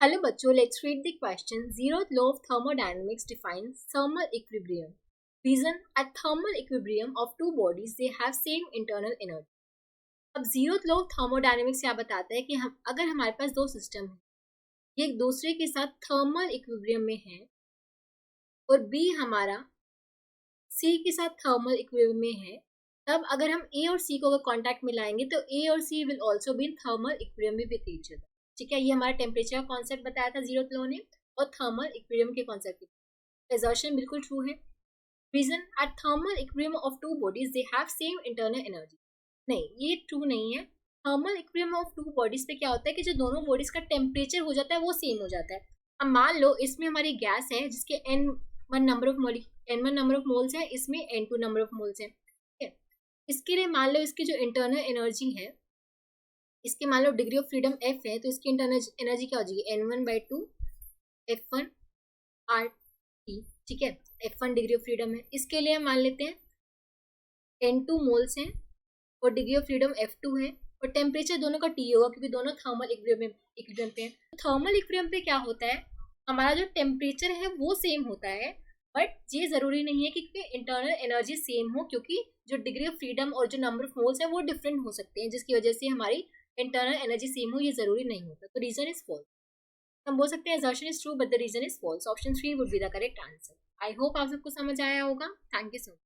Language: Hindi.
हेलो बच्चों, let's read the question. Zeroth law of thermodynamics defines thermal equilibrium. Reason, at thermal equilibrium of two bodies they have same internal energy. अब जीरोथ लॉ ऑफ थर्मोडायनेमिक्स क्या बताता है कि हम अगर हमारे पास दो सिस्टम है, ये एक दूसरे के साथ थर्मल इक्विलिब्रियम में है और बी हमारा सी के साथ थर्मल इक्विलिब्रियम में है, तब अगर हम ए और सी को अगर कॉन्टैक्ट में लाएंगे तो ए और C will also be in thermal equilibrium with each other. ठीक है, ये हमारा टेम्परेचर का कॉन्सेप्ट बताया था जीरोथ लॉ ने और थर्मल इक्विलिब्रियम के कॉन्सेप्ट. assertion बिल्कुल ट्रू है. Reason, at thermal equilibrium of two bodies they have same internal energy. नहीं, ये ट्रू नहीं है. Thermal equilibrium of two bodies पे क्या होता है कि जो दोनों बॉडीज का टेम्परेचर हो जाता है वो सेम हो जाता है. अब मान लो इसमें हमारी गैस है जिसके n1 नंबर ऑफ मोल्स है, इसमें n2 नंबर ऑफ मोल्स है. ठीक है, इसके लिए मान लो इसकी जो इंटरनल एनर्जी है, इसके मान लो डिग्री ऑफ फ्रीडम f है, तो इसकी इंटरनल एनर्जी क्या हो जाएगी n1/2 f1 RT. ठीक है, f1 डिग्री ऑफ फ्रीडम है. इसके लिए मान लेते हैं n2 मोल्स हैं और डिग्री ऑफ फ्रीडम f2 है और टेम्परेचर दोनों का T होगा क्योंकि दोनों थर्मल इक्विलिब्रियम पे हैं. थर्मल इक्विलिब्रियम पे क्या होता है, हमारा जो टेम्परेचर है वो सेम होता है, बट ये जरूरी नहीं है कि इंटरनल एनर्जी सेम हो, क्योंकि जो डिग्री ऑफ फ्रीडम और जो नंबर ऑफ मोल्स है वो डिफरेंट हो सकते हैं, जिसकी वजह से हमारी इंटरनल एनर्जी सेम हो ये जरूरी नहीं होता. तो रीजन इज फॉल्स. हम बोल सकते हैं assertion is true but the reason is false. Option 3 would be the correct answer. I hope आप सबको समझ आया होगा. Thank you so much.